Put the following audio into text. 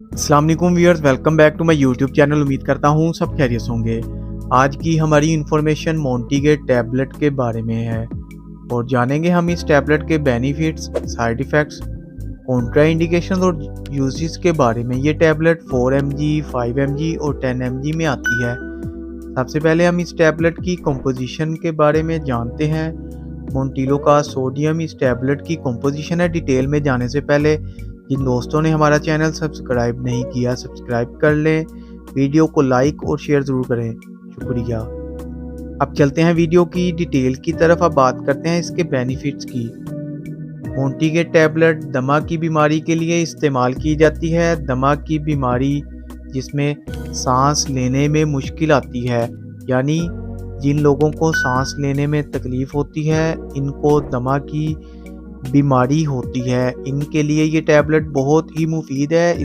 अस्सलाम वालेकुम viewers, welcome back to my YouTube channel. उम्मीद करता हूँ सब खैरियत होंगे। आज की हमारी इन्फॉर्मेशन मोंटीगेट टैबलेट के बारे में है और जानेंगे हम इस टैबलेट के benefits, side effects, Contra indication और यूजेस के बारे में। ये टैबलेट 4 mg, 5 mg और 10 mg में आती है। सबसे पहले हम इस टैबलेट की कंपोजिशन के बारे में जानते हैं। मोंटिलो का सोडियम इस टैबलेट की कंपोजिशन है। डिटेल में जाने से पहले जिन दोस्तों ने हमारा चैनल सब्सक्राइब नहीं किया, सब्सक्राइब कर लें। वीडियो को लाइक और शेयर ज़रूर करें, शुक्रिया। अब चलते हैं वीडियो की डिटेल की तरफ। अब बात करते हैं इसके बेनिफिट्स की। मोंटीगेट टैबलेट दमा की बीमारी के लिए इस्तेमाल की जाती है। दमा की बीमारी जिसमें सांस लेने में मुश्किल आती है, यानी जिन लोगों को सांस लेने में तकलीफ़ होती है, इनको दमा की बीमारी होती है, इनके लिए ये टैबलेट बहुत ही मुफीद है।